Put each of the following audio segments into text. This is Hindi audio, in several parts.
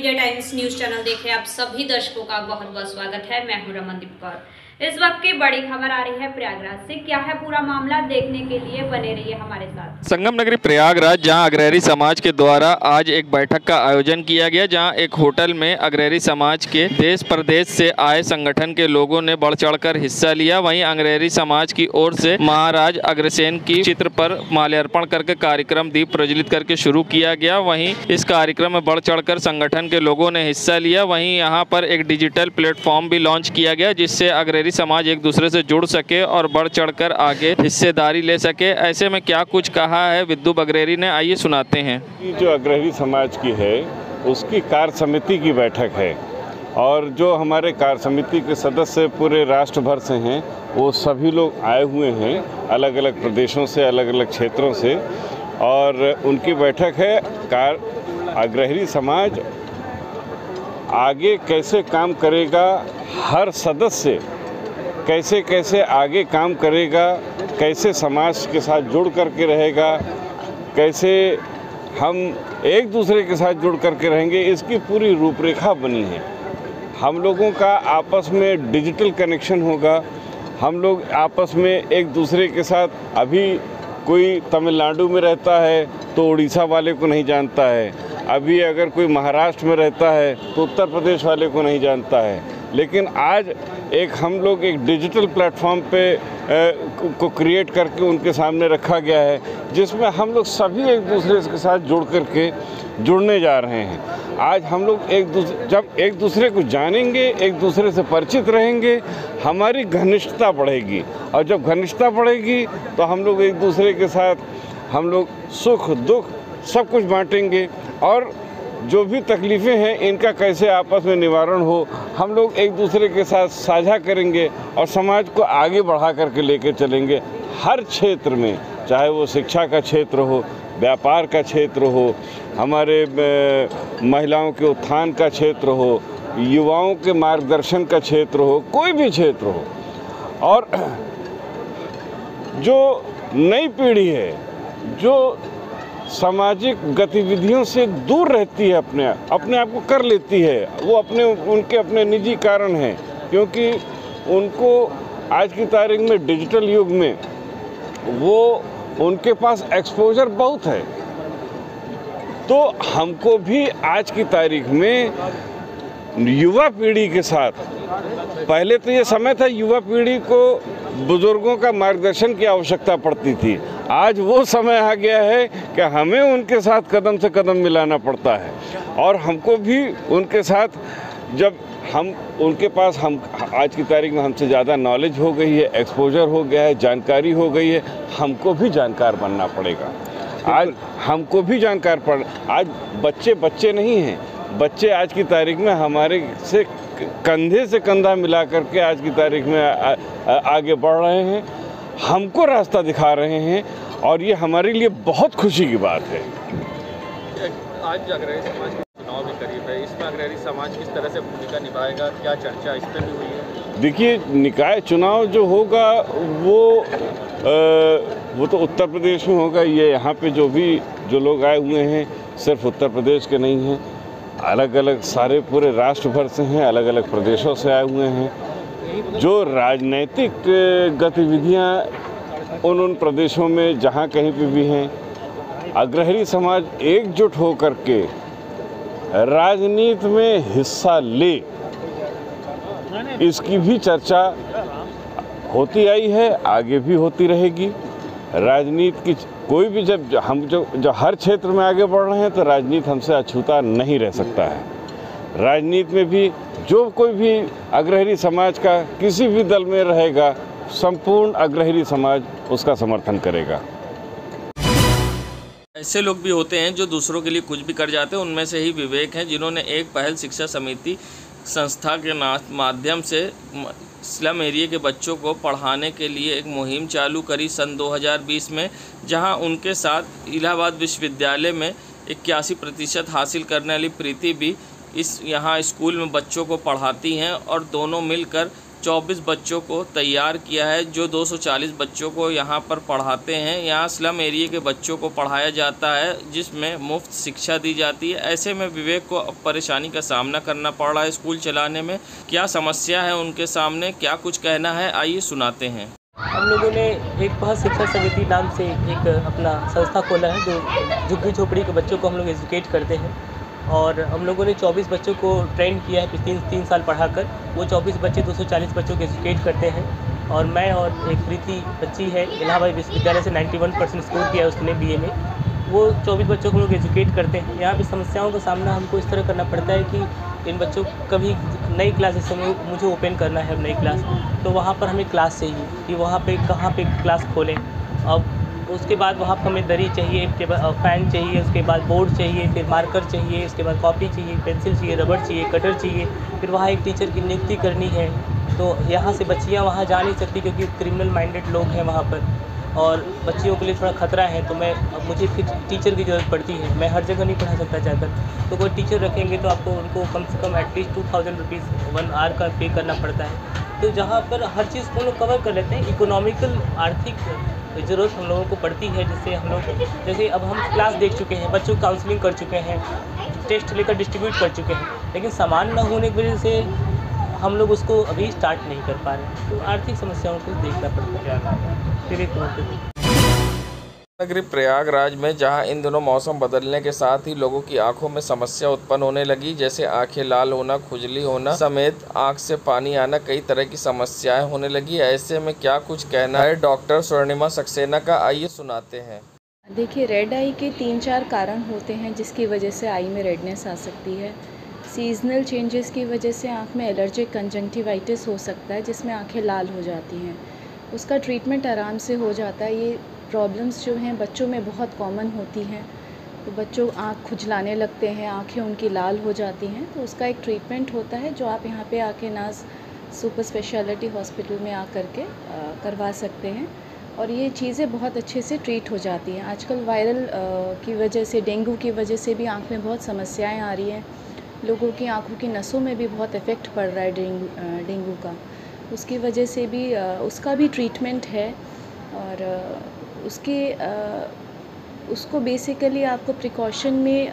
इंडिया टाइम्स न्यूज चैनल देख रहे आप सभी दर्शकों का बहुत बहुत स्वागत है। मैं हूं रमनदीप कौर। इस वक्त की बड़ी खबर आ रही है प्रयागराज से। क्या है पूरा मामला, देखने के लिए बने रहिए हमारे साथ। संगम नगरी प्रयागराज, जहां अग्रहरी समाज के द्वारा आज एक बैठक का आयोजन किया गया, जहां एक होटल में अग्रहरी समाज के देश प्रदेश से आए संगठन के लोगों ने बढ़ चढ़कर हिस्सा लिया। वहीं अग्रहरी समाज की ओर से महाराज अग्रसेन की चित्र पर माल्यार्पण करके कार्यक्रम दीप प्रज्वलित करके शुरू किया गया। वहीं इस कार्यक्रम में बढ़ चढ़कर संगठन के लोगों ने हिस्सा लिया। वहीं यहां पर एक डिजिटल प्लेटफॉर्म भी लॉन्च किया गया, जिससे अग्रहरी समाज एक दूसरे से जुड़ सके और बढ़ चढ़कर आगे हिस्सेदारी ले सके। ऐसे में क्या कुछ कहा है विद्यु अग्रहरी ने, आइए सुनाते हैं। जो अग्रहरी समाज की है उसकी कार्य समिति की बैठक है और जो हमारे कार्य समिति के सदस्य पूरे राष्ट्र भर से हैं वो सभी लोग आए हुए हैं, अलग अलग प्रदेशों से, अलग अलग क्षेत्रों से, और उनकी बैठक है। अग्रहरी समाज आगे कैसे काम करेगा, हर सदस्य कैसे कैसे आगे काम करेगा, कैसे समाज के साथ जुड़ करके रहेगा, कैसे हम एक दूसरे के साथ जुड़ करके रहेंगे, इसकी पूरी रूपरेखा बनी है। हम लोगों का आपस में डिजिटल कनेक्शन होगा। हम लोग आपस में एक दूसरे के साथ, अभी कोई तमिलनाडु में रहता है तो उड़ीसा वाले को नहीं जानता है, अभी अगर कोई महाराष्ट्र में रहता है तो उत्तर प्रदेश वाले को नहीं जानता है, लेकिन आज हम लोग एक डिजिटल प्लेटफॉर्म पे को क्रिएट करके उनके सामने रखा गया है, जिसमें हम लोग सभी एक दूसरे के साथ जुड़ने जा रहे हैं। आज हम लोग जब एक दूसरे को जानेंगे, एक दूसरे से परिचित रहेंगे, हमारी घनिष्ठता बढ़ेगी, और जब घनिष्ठता बढ़ेगी तो हम लोग एक दूसरे के साथ हम लोग सुख दुख सब कुछ बांटेंगे, और जो भी तकलीफ़ें हैं इनका कैसे आपस में निवारण हो, हम लोग एक दूसरे के साथ साझा करेंगे और समाज को आगे बढ़ा करके लेकर चलेंगे। हर क्षेत्र में, चाहे वो शिक्षा का क्षेत्र हो, व्यापार का क्षेत्र हो, हमारे महिलाओं के उत्थान का क्षेत्र हो, युवाओं के मार्गदर्शन का क्षेत्र हो, कोई भी क्षेत्र हो, और जो नई पीढ़ी है जो सामाजिक गतिविधियों से दूर रहती है, अपने आप को कर लेती है, वो उनके अपने निजी कारण हैं, क्योंकि उनको आज की तारीख में डिजिटल युग में उनके पास एक्सपोजर बहुत है। तो हमको भी आज की तारीख में युवा पीढ़ी के साथ, पहले तो ये समय था युवा पीढ़ी को बुजुर्गों का मार्गदर्शन की आवश्यकता पड़ती थी, आज वो समय आ गया है कि हमें उनके साथ कदम से कदम मिलाना पड़ता है, और हमको भी उनके साथ, जब हम उनके पास, हम आज की तारीख में हमसे ज़्यादा नॉलेज हो गई है, एक्सपोजर हो गया है, जानकारी हो गई है, हमको भी जानकार बनना पड़ेगा। आज हमको भी जानकार आज बच्चे नहीं हैं, बच्चे आज की तारीख में हमारे से कंधे से कंधा मिला करके आज की तारीख में आगे बढ़ रहे हैं, हमको रास्ता दिखा रहे हैं, और ये हमारे लिए बहुत खुशी की बात है। आज अग्रहरी समाज के चुनाव भी करीब है, इसमें अग्रहरी समाज किस तरह से भूमिका निभाएगा, क्या चर्चा इस पर भी हुई है? देखिए, निकाय चुनाव जो होगा वो तो उत्तर प्रदेश में होगा। ये यहाँ पे जो लोग आए हुए हैं सिर्फ उत्तर प्रदेश के नहीं हैं, अलग अलग सारे पूरे राष्ट्र भर से हैं, अलग अलग प्रदेशों से आए हुए हैं। जो राजनैतिक गतिविधियां उन प्रदेशों में जहां कहीं पे भी हैं, अग्रहरी समाज एकजुट होकर के राजनीति में हिस्सा ले, इसकी भी चर्चा होती आई है, आगे भी होती रहेगी। राजनीति की कोई भी, जब हर क्षेत्र में आगे बढ़ रहे हैं तो राजनीति हमसे अछूता नहीं रह सकता है। राजनीति में भी जो कोई भी अग्रहरी समाज का किसी भी दल में रहेगा, संपूर्ण अग्रहरी समाज उसका समर्थन करेगा। ऐसे लोग भी होते हैं जो दूसरों के लिए कुछ भी कर जाते हैं। उनमें से ही विवेक हैं, जिन्होंने एक पहल शिक्षा समिति संस्था के माध्यम से स्लम एरिया के बच्चों को पढ़ाने के लिए एक मुहिम चालू करी सन 2020 में, जहां उनके साथ इलाहाबाद विश्वविद्यालय में 81% हासिल करने वाली प्रीति भी यहाँ स्कूल में बच्चों को पढ़ाती हैं, और दोनों मिलकर 24 बच्चों को तैयार किया है, जो 240 बच्चों को यहाँ पर पढ़ाते हैं। यहाँ स्लम एरिया के बच्चों को पढ़ाया जाता है, जिसमें मुफ्त शिक्षा दी जाती है। ऐसे में विवेक को अब परेशानी का सामना करना पड़ रहा है स्कूल चलाने में। क्या समस्या है उनके सामने, क्या कुछ कहना है, आइए सुनाते हैं। हम लोगों ने एक बहुत शिक्षा समिति नाम से एक अपना संस्था खोला है, जो झुग्गी झोपड़ी के बच्चों को हम लोग एजुकेट करते हैं। और हम लोगों ने 24 बच्चों को ट्रेन किया है पिछले 3 साल पढ़ाकर। वो 24 बच्चे 240 बच्चों को एजुकेट करते हैं। और मैं और एक प्रीति बच्ची है, इलाहाबाद विश्वविद्यालय से 91% स्कोर किया है उसने BA में। वो 24 बच्चों को हम लोग एजुकेट करते हैं। यहाँ पे समस्याओं का सामना हमको इस तरह करना पड़ता है कि इन बच्चों कभी नई क्लास, जैसे मुझे ओपन करना है नई क्लास, तो वहाँ पर हमें क्लास चाहिए कि वहाँ पे कहाँ पे क्लास खोलें। अब उसके बाद वहाँ पर हमें दरी चाहिए, फ़ैन चाहिए, उसके बाद बोर्ड चाहिए, फिर मार्कर चाहिए, उसके बाद कॉपी चाहिए, पेंसिल चाहिए, रबड़ चाहिए, कटर चाहिए। फिर वहाँ एक टीचर की नियुक्ति करनी है। तो यहाँ से बच्चियाँ वहाँ जा नहीं सकती क्योंकि क्रिमिनल माइंडेड लोग हैं वहाँ पर, और बच्चियों के लिए थोड़ा ख़तरा है। तो मुझे फिर टीचर की ज़रूरत पड़ती है। मैं हर जगह नहीं पढ़ा सकता जाकर, तो कोई टीचर रखेंगे तो आपको उनको कम से कम एटलीस्ट 2000 रुपीज़ 1 आवर का पे करना पड़ता है। तो जहाँ पर हर चीज़ को हम लोग कवर कर लेते हैं, इकोनॉमिकल आर्थिक ज़रूरत हम लोगों को पड़ती है। जिससे हम लोग, जैसे अब हम क्लास देख चुके हैं, बच्चों की काउंसलिंग कर चुके हैं, टेस्ट लेकर डिस्ट्रीब्यूट कर चुके हैं, लेकिन सामान न होने की वजह से हम लोग उसको अभी स्टार्ट नहीं कर पा रहे हैं। तो आर्थिक समस्याओं को देखना पड़ता है। फिर एक नगरी प्रयागराज में जहां इन दिनों मौसम बदलने के साथ ही लोगों की आंखों में समस्या उत्पन्न होने लगी, जैसे आंखें लाल होना, खुजली होना समेत आंख से पानी आना, कई तरह की समस्याएं होने लगी। ऐसे में क्या कुछ कहना है डॉक्टर स्वर्णिमा सक्सेना का, आइए सुनाते हैं। देखिए, रेड आई के 3-4 कारण होते हैं जिसकी वजह से आई में रेडनेस आ सकती है। सीजनल चेंजेस की वजह से आँख में एलर्जिक कंजंक्टिवाइटिस हो सकता है, जिसमें आँखें लाल हो जाती हैं। उसका ट्रीटमेंट आराम से हो जाता है। ये प्रॉब्लम्स जो हैं बच्चों में बहुत कॉमन होती हैं। तो बच्चों आँख खुजलाने लगते हैं, आँखें उनकी लाल हो जाती हैं। तो उसका एक ट्रीटमेंट होता है जो आप यहाँ पे आके नाज सुपर स्पेशलिटी हॉस्पिटल में आकर के करवा सकते हैं। और ये चीज़ें बहुत अच्छे से ट्रीट हो जाती हैं। आजकल वायरल की वजह से, डेंगू की वजह से भी आँख में बहुत समस्याएँ आ रही हैं। लोगों की आँखों की नसों में भी बहुत इफ़ेक्ट पड़ रहा है डेंगू का। उसकी वजह से भी उसका भी ट्रीटमेंट है। और उसको बेसिकली आपको प्रिकॉशन में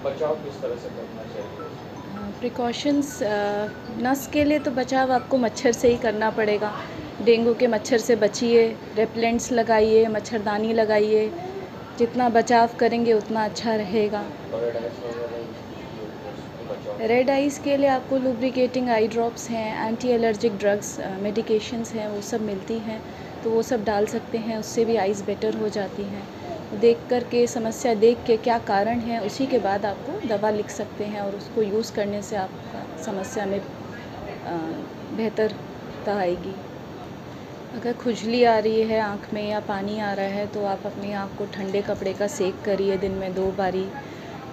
बचाव किस तरह से करना चाहिए? प्रिकॉशंस नस के लिए तो बचाव आपको मच्छर से ही करना पड़ेगा। डेंगू के मच्छर से बचिए, रेपेलेंट्स लगाइए, मच्छरदानी लगाइए। जितना बचाव करेंगे उतना अच्छा रहेगा। रेड आइज़ के लिए आपको लुब्रिकेटिंग आई ड्रॉप्स हैं, एंटी एलर्जिक ड्रग्स, मेडिकेशंस हैं, वो सब मिलती हैं। तो वो सब डाल सकते हैं, उससे भी आइज़ बेटर हो जाती हैं। देख कर के, समस्या देख के क्या कारण है, उसी के बाद आपको दवा लिख सकते हैं और उसको यूज़ करने से आपका समस्या में बेहतरता आएगी। अगर खुजली आ रही है आँख में या पानी आ रहा है तो आप अपनी आँख को ठंडे कपड़े का सेक करिए दिन में 2 बारी।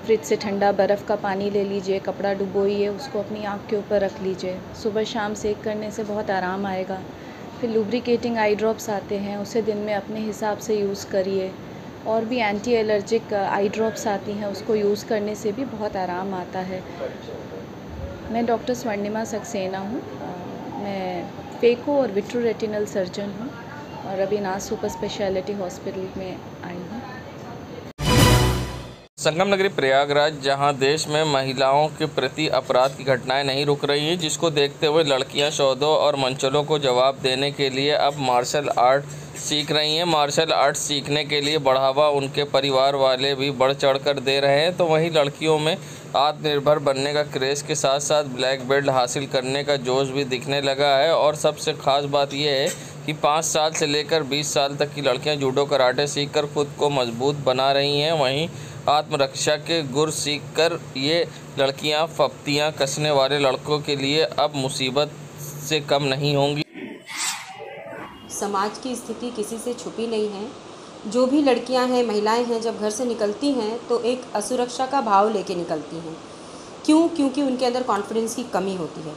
फ्रिज से ठंडा बर्फ़ का पानी ले लीजिए, कपड़ा डुबोइए, उसको अपनी आँख के ऊपर रख लीजिए। सुबह शाम सेक करने से बहुत आराम आएगा। फिर लुब्रिकेटिंग आई ड्रॉप्स आते हैं, उसे दिन में अपने हिसाब से यूज़ करिए। और भी एंटी एलर्जिक आई ड्रॉप्स आती हैं, उसको यूज़ करने से भी बहुत आराम आता है। मैं डॉक्टर स्वर्णिमा सक्सेना हूँ। मैं फेको और विट्रोरेटिनल सर्जन हूँ और अभी नाज सुपर स्पेशलिटी हॉस्पिटल में आई हूँ। संगम नगरी प्रयागराज जहां देश में महिलाओं के प्रति अपराध की घटनाएं नहीं रुक रही हैं, जिसको देखते हुए लड़कियां सौदों और मंचलों को जवाब देने के लिए अब मार्शल आर्ट सीख रही हैं। मार्शल आर्ट सीखने के लिए बढ़ावा उनके परिवार वाले भी बढ़ चढ़ कर दे रहे हैं। तो वहीं लड़कियों में आत्मनिर्भर बनने का क्रेज़ के साथ साथ ब्लैक बेल्ट हासिल करने का जोश भी दिखने लगा है। और सबसे ख़ास बात यह है कि 5 साल से लेकर 20 साल तक की लड़कियां जूडो कराटे सीखकर खुद को मजबूत बना रही हैं। वहीं आत्मरक्षा के गुर सीखकर ये लड़कियां फप्तियां कसने वाले लड़कों के लिए अब मुसीबत से कम नहीं होंगी। समाज की स्थिति किसी से छुपी नहीं है। जो भी लड़कियां हैं, महिलाएं हैं, जब घर से निकलती हैं तो एक असुरक्षा का भाव लेके निकलती हैं। क्यों? क्योंकि उनके अंदर कॉन्फिडेंस की कमी होती है।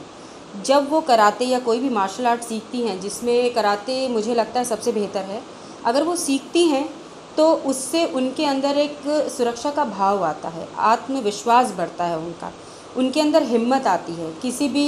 जब वो कराटे या कोई भी मार्शल आर्ट सीखती हैं, जिसमें कराटे मुझे लगता है सबसे बेहतर है, अगर वो सीखती हैं तो उससे उनके अंदर एक सुरक्षा का भाव आता है, आत्मविश्वास बढ़ता है उनका। उनके अंदर हिम्मत आती है किसी भी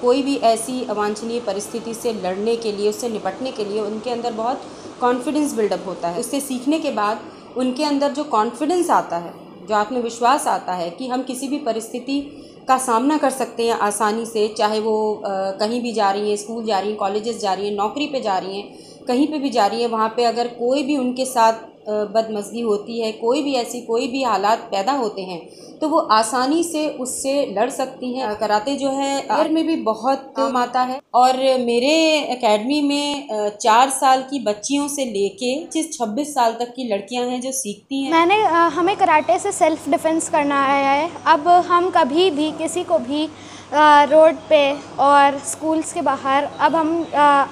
कोई भी ऐसी अवांछनीय परिस्थिति से लड़ने के लिए, उससे निपटने के लिए उनके अंदर बहुत कॉन्फिडेंस बिल्डअप होता है। उससे सीखने के बाद उनके अंदर जो कॉन्फिडेंस आता है, जो आत्मविश्वास आता है कि हम किसी भी परिस्थिति का सामना कर सकते हैं आसानी से, चाहे वो कहीं भी जा रही हैं, स्कूल जा रही हैं, कॉलेजेस जा रही हैं, नौकरी पे जा रही हैं, कहीं पे भी जा रही हैं, वहाँ पे अगर कोई भी उनके साथ बदमज़गी होती है, कोई भी हालात पैदा होते हैं, तो वो आसानी से उससे लड़ सकती हैं। कराटे जो है एयर में भी बहुत काम आता है और मेरे एकेडमी में 4 साल की बच्चियों से लेके 26 साल तक की लड़कियां हैं जो सीखती हैं। हमें कराटे से सेल्फ डिफेंस करना आया है। अब हम कभी भी किसी को भी रोड पे और स्कूल्स के बाहर अब हम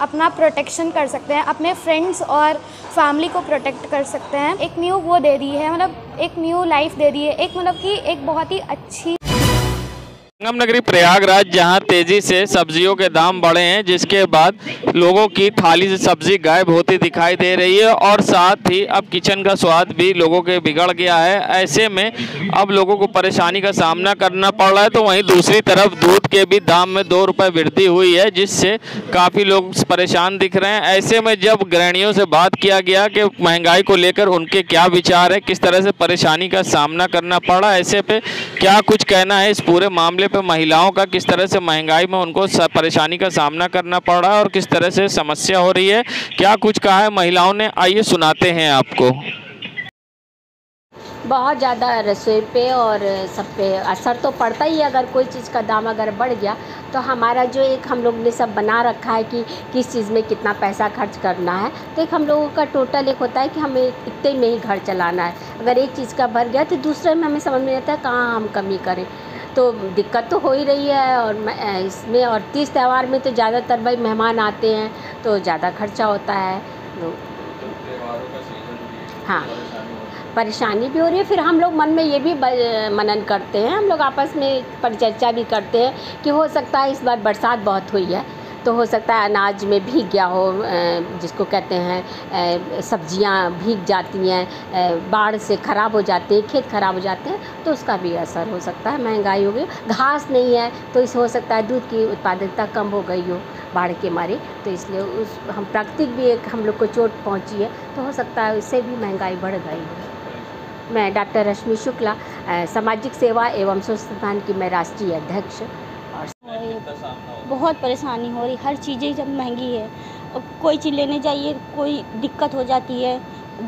अपना प्रोटेक्शन कर सकते हैं, अपने फ्रेंड्स और फैमिली को प्रोटेक्ट कर सकते हैं। एक न्यू वो दे रही है, मतलब एक न्यू लाइफ दे रही है, एक मतलब कि एक बहुत ही अच्छी। संगम नगरी प्रयागराज जहां तेजी से सब्जियों के दाम बढ़े हैं, जिसके बाद लोगों की थाली से सब्जी गायब होती दिखाई दे रही है और साथ ही अब किचन का स्वाद भी लोगों के बिगड़ गया है। ऐसे में अब लोगों को परेशानी का सामना करना पड़ रहा है। तो वहीं दूसरी तरफ दूध के भी दाम में 2 रुपये वृद्धि हुई है, जिससे काफ़ी लोग परेशान दिख रहे हैं। ऐसे में जब गृहिणियों से बात किया गया कि महंगाई को लेकर उनके क्या विचार है, किस तरह से परेशानी का सामना करना पड़ा, ऐसे पे क्या कुछ कहना है इस पूरे मामले पे महिलाओं का, किस तरह से महंगाई में उनको परेशानी का सामना करना पड़ रहा है और किस तरह से समस्या हो रही है, क्या कुछ कहा है महिलाओं ने, आइए सुनाते हैं आपको। बहुत ज़्यादा रसोई पे और सब पे असर तो पड़ता ही है। अगर कोई चीज़ का दाम अगर बढ़ गया तो हमारा जो एक हम लोग ने सब बना रखा है कि किस चीज़ में कितना पैसा खर्च करना है, तो एक हम लोगों का टोटल एक होता है कि हमें इतने में ही घर चलाना है। अगर एक चीज़ का बढ़ गया तो दूसरे में हमें समझ में आता है कहाँ हम कमी करें। तो दिक्कत तो हो ही रही है और इसमें और तीज त्यौहार में तो ज़्यादातर भाई मेहमान आते हैं तो ज़्यादा खर्चा होता है। हाँ, परेशानी भी हो रही है। फिर हम लोग मन में ये भी मनन करते हैं, हम लोग आपस में परिचर्चा भी करते हैं कि हो सकता है इस बार बरसात बहुत हुई है तो हो सकता है अनाज में भीग गया हो, जिसको कहते हैं सब्जियां भीग जाती हैं, बाढ़ से ख़राब हो जाते हैं, खेत ख़राब हो जाते हैं, तो उसका भी असर हो सकता है। महंगाई हो गई, घास नहीं है तो इस हो सकता है दूध की उत्पादकता कम हो गई हो बाढ़ के मारे, तो इसलिए उस हम प्राकृतिक भी एक हम लोग को चोट पहुंची है, तो हो सकता है इससे भी महंगाई बढ़ गई है। मैं डॉक्टर रश्मि शुक्ला, सामाजिक सेवा एवं स्वास्थ्य संस्थान की मैं राष्ट्रीय अध्यक्ष। बहुत परेशानी हो रही, हर चीज़ें जब महंगी है, अब कोई चीज़ लेने जाइए कोई दिक्कत हो जाती है।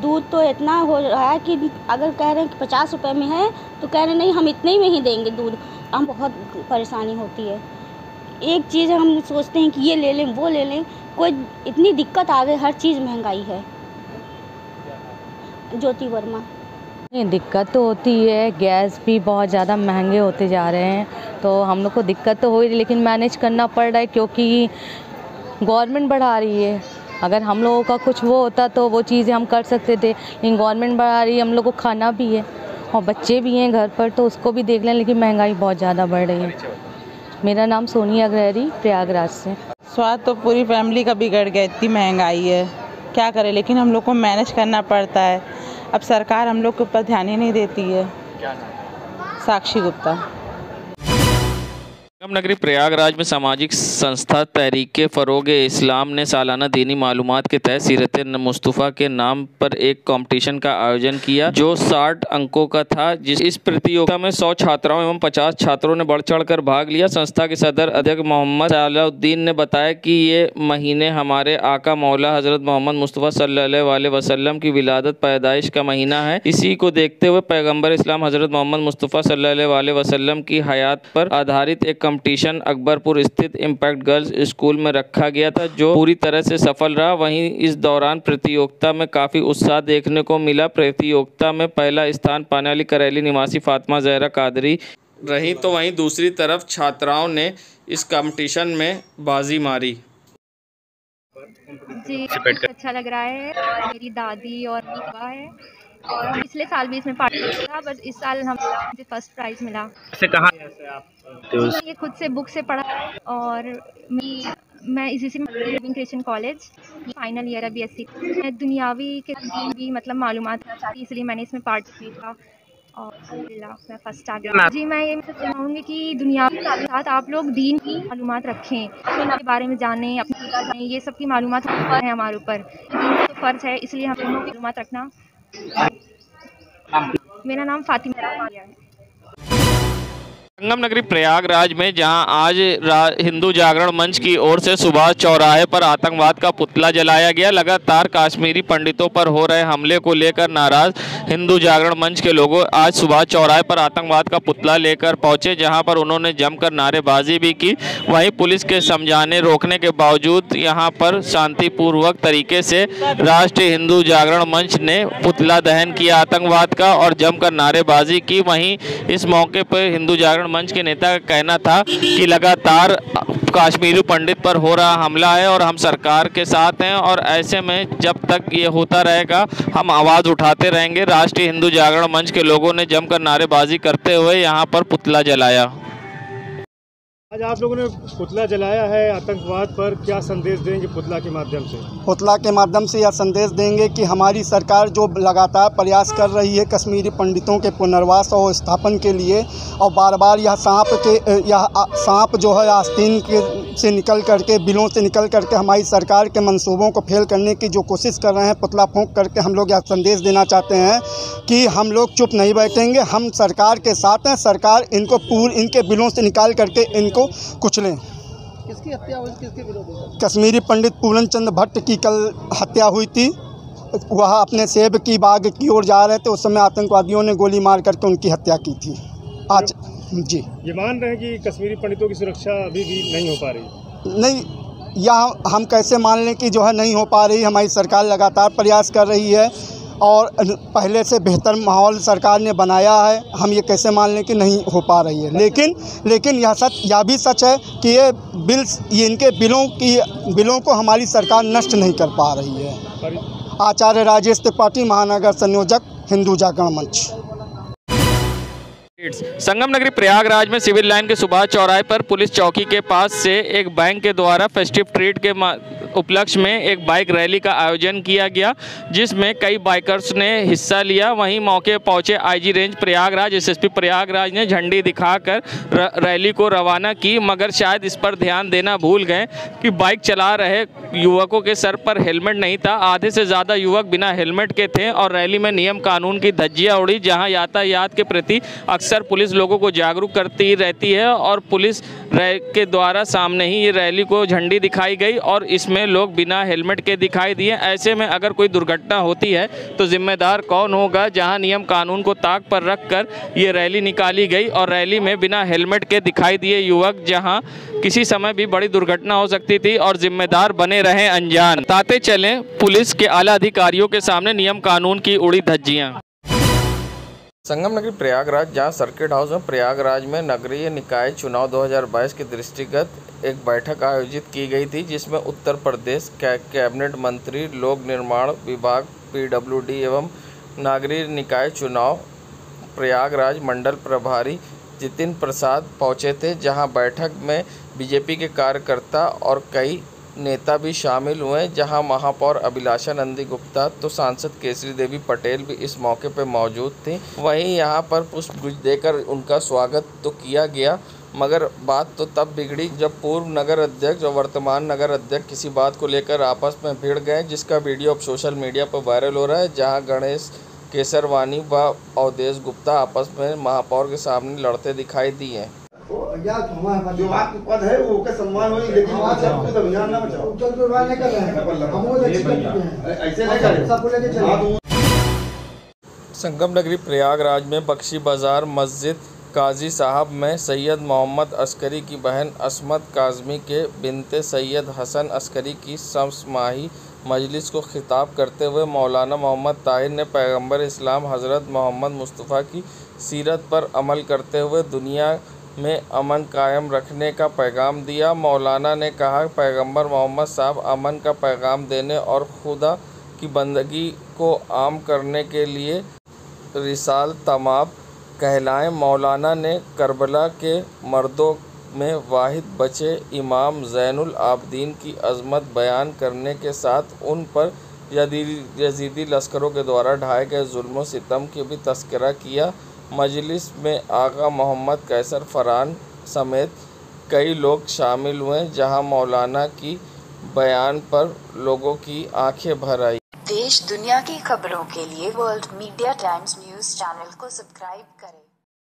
दूध तो इतना हो रहा है कि अगर कह रहे हैं कि 50 रुपये में है तो कह रहे नहीं हम इतने में ही देंगे दूध। हम बहुत परेशानी होती है, एक चीज़ हम सोचते हैं कि ये ले लें वो ले लें, कोई इतनी दिक्कत आ गई, हर चीज़ महंगाई है। ज्योति वर्मा। दिक्कत तो होती है, गैस भी बहुत ज़्यादा महंगे होते जा रहे हैं, तो हम लोग को दिक्कत तो हो रही है, लेकिन मैनेज करना पड़ रहा है क्योंकि गवर्नमेंट बढ़ा रही है। अगर हम लोगों का कुछ वो होता तो वो चीज़ें हम कर सकते थे, लेकिन गवर्नमेंट बढ़ा रही है, हम लोग को खाना भी है और बच्चे भी हैं घर पर, तो उसको भी देख लें, लेकिन महंगाई बहुत ज़्यादा बढ़ रही है। मेरा नाम सोनिया अग्रहरी, प्रयागराज से। स्वाद तो पूरी फैमिली का बिगड़ गया, इतनी महंगाई है, क्या करें, लेकिन हम लोग को मैनेज करना पड़ता है। अब सरकार हम लोग के ऊपर ध्यान ही नहीं देती है। साक्षी गुप्ता। संगम नगरी प्रयागराज में सामाजिक संस्था तहरीके फ़रोग़ इस्लाम ने सालाना दीनी मालूमात के तहत सीरत मुस्तफ़ा के नाम पर एक कंपटीशन का आयोजन किया, जो 60 अंकों का था। इस प्रतियोगिता में 100 छात्राओं एवं 50 छात्रों ने बढ़ चढ़कर भाग लिया। संस्था के सदर अध्यक्ष मोहम्मद सलाउद्दीन ने बताया कि ये महीने हमारे आका मौला हज़रत मोहम्मद मुस्तफ़ा सल्लल्लाहु अलैहि वसल्लम की विलादत पैदाइश का महीना है। इसी को देखते हुए पैगम्बर इस्लाम हज़रत मोहम्मद मुस्तफ़ा सल्लल्लाहु अलैहि वसल्लम की हयात पर आधारित एक कंपटीशन अकबरपुर स्थित इम्पैक्ट गर्ल्स स्कूल में रखा गया था, जो पूरी तरह से सफल रहा। वहीं इस दौरान प्रतियोगिता में काफ़ी उत्साह देखने को मिला। प्रतियोगिता में पहला स्थान पाने वाली करेली निवासी फातिमा ज़हरा कादरी रही, तो वहीं दूसरी तरफ छात्राओं ने इस कंपटीशन में बाजी मारी। जी, अच्छा लग रहा है। मेरी दादी और है और पिछले साल भी इसमें पार्टिसिपेट था, बस इस साल हम मुझे फर्स्ट प्राइज़ मिला। ये खुद से बुक से पढ़ा और मैं इसी से living Christian college final year है BSc। मैं दुनियावी के भी मतलब मालूमात चाहती, इसलिए मैंने इसमें पार्टिसिपेट किया। और अल्हम्दुलिल्लाह मैं फर्स्ट आ गया। जी मैं ये चाहूँगी कि दुनिया के साथ साथ आप लोग दीन की मालूमात रखें, अपने के बारे में जानें, अपनी पूजा जानें, ये सब की मालूमात है हमारे ऊपर, दीन का तो फ़र्ज़ है, इसलिए हम दोनों की मालूमात रखना। मेरा नाम फातिमा है। संगम नगरी प्रयागराज में जहां आज हिंदू जागरण मंच की ओर से सुभाष चौराहे पर आतंकवाद का पुतला जलाया गया। लगातार कश्मीरी पंडितों पर हो रहे हमले को लेकर नाराज हिंदू जागरण मंच के लोगों आज सुभाष चौराहे पर आतंकवाद का पुतला लेकर पहुंचे, जहां पर उन्होंने जमकर नारेबाजी भी की। वहीं पुलिस के समझाने रोकने के बावजूद यहां पर शांतिपूर्वक तरीके से राष्ट्रीय हिंदू जागरण मंच ने पुतला दहन किया आतंकवाद का और जमकर नारेबाजी की। वहीं इस मौके पर हिंदू जागरण मंच के नेता का कहना था कि लगातार कश्मीरी पंडित पर हो रहा हमला है और हम सरकार के साथ हैं और ऐसे में जब तक ये होता रहेगा हम आवाज़ उठाते रहेंगे। राष्ट्रीय हिंदू जागरण मंच के लोगों ने जमकर नारेबाजी करते हुए यहाँ पर पुतला जलाया। आज आप लोगों ने पुतला जलाया है आतंकवाद पर, क्या संदेश देंगे पुतला के माध्यम से? पुतला के माध्यम से यह संदेश देंगे कि हमारी सरकार जो लगातार प्रयास कर रही है कश्मीरी पंडितों के पुनर्वास और स्थापन के लिए, और बार बार यह सांप जो है आस्तीन से निकल करके, बिलों से निकल करके हमारी सरकार के मंसूबों को फेल करने की जो कोशिश कर रहे हैं, पुतला फूंक करके हम लोग यह संदेश देना चाहते हैं कि हम लोग चुप नहीं बैठेंगे, हम सरकार के साथ हैं। सरकार इनके बिलों से निकाल करके इनको कुचलें। किसकी हत्या हुई, किसके विरोध में? कश्मीरी पंडित पूर्ण चंद भट्ट की कल हत्या हुई थी। वह अपने सेब की बाग की ओर जा रहे थे, उस समय आतंकवादियों ने गोली मार करके उनकी हत्या की थी। आज जी ये मान रहे हैं कि कश्मीरी पंडितों की सुरक्षा अभी भी नहीं हो पा रही? नहीं, यह हम कैसे मान लें कि जो है नहीं हो पा रही। हमारी सरकार लगातार प्रयास कर रही है और पहले से बेहतर माहौल सरकार ने बनाया है। हम ये कैसे मान लें कि नहीं हो पा रही है। लेकिन यह भी सच है कि ये इनके बिलों को हमारी सरकार नष्ट नहीं कर पा रही है। आचार्य राजेश त्रिपाठी, महानगर संयोजक, हिंदू जागरण मंच। संगम नगरी प्रयागराज में सिविल लाइन के सुभाष चौराहे पर पुलिस चौकी के पास से एक बैंक के द्वारा फेस्टिव ट्रीट के उपलक्ष्य में एक बाइक रैली का आयोजन किया गया, जिसमें कई बाइकर्स ने हिस्सा लिया। वहीं मौके पहुंचे IG range Prayagraj, SSP Prayagraj ने झंडी दिखाकर रैली को रवाना की, मगर शायद इस पर ध्यान देना भूल गए कि बाइक चला रहे युवकों के सर पर हेलमेट नहीं था। आधे से ज़्यादा युवक बिना हेलमेट के थे और रैली में नियम कानून की धज्जियाँ उड़ी। जहाँ यातायात के प्रति अक्सर पुलिस लोगों को जागरूक करती रहती है और पुलिस के द्वारा सामने ही ये रैली को झंडी दिखाई गई और इसमें लोग बिना हेलमेट के दिखाई दिए। ऐसे में अगर कोई दुर्घटना होती है तो जिम्मेदार कौन होगा? जहां नियम कानून को ताक पर रखकर ये रैली निकाली गई और रैली में बिना हेलमेट के दिखाई दिए युवक, जहां किसी समय भी बड़ी दुर्घटना हो सकती थी और जिम्मेदार बने रहे अनजान। ताते चले पुलिस के आला अधिकारियों के सामने नियम कानून की उड़ी धज्जियां। संगम नगरी प्रयागराज, जहां सर्किट हाउस में प्रयागराज में नगरीय निकाय चुनाव 2022 के दृष्टिगत एक बैठक आयोजित की गई थी, जिसमें उत्तर प्रदेश कैबिनेट मंत्री, लोक निर्माण विभाग, पीडब्ल्यूडी एवं नागरिक निकाय चुनाव प्रयागराज मंडल प्रभारी जितिन प्रसाद पहुंचे थे। जहां बैठक में बीजेपी के कार्यकर्ता और कई नेता भी शामिल हुए, जहां महापौर अभिलाषा नंदी गुप्ता तो सांसद केसरी देवी पटेल भी इस मौके पर मौजूद थी। वहीं यहां पर पुष्पगुच्छ देकर उनका स्वागत तो किया गया, मगर बात तो तब बिगड़ी जब पूर्व नगर अध्यक्ष और वर्तमान नगर अध्यक्ष किसी बात को लेकर आपस में भिड़ गए, जिसका वीडियो अब सोशल मीडिया पर वायरल हो रहा है। जहां गणेश केसरवानी व अवधेश गुप्ता आपस में महापौर के सामने लड़ते दिखाई दिए। जो आपके पद है वो का सम्मान हो, लेकिन अभियान ना बचाओ। ऐसे नहीं करें। संगम नगरी प्रयागराज में बख्शी बाजार मस्जिद काजी साहब में सैयद मोहम्मद अस्करी की बहन असमत काजमी के बिनते सैयद हसन अस्करी की समसमाही मजलिस को खिताब करते हुए मौलाना मोहम्मद ताहिर ने पैगंबर इस्लाम हज़रत मोहम्मद मुस्तफ़ा की सीरत पर अमल करते हुए दुनिया में अमन कायम रखने का पैगाम दिया। मौलाना ने कहा, पैगंबर मोहम्मद साहब अमन का पैगाम देने और खुदा की बंदगी को आम करने के लिए रिसाल तमाम कहलाएं। मौलाना ने करबला के मर्दों में वाहिद बचे इमाम ज़ैनुल आबदीन की अज़मत बयान करने के साथ उन पर यजीदी लश्करों के द्वारा ढाए गए जुल्म सितम की भी तस्करा किया। मजलिस में आगा मोहम्मद कैसर फरहान समेत कई लोग शामिल हुए, जहां मौलाना की बयान पर लोगों की आंखें भर आई। देश दुनिया की खबरों के लिए world media times news channel को सब्सक्राइब करें।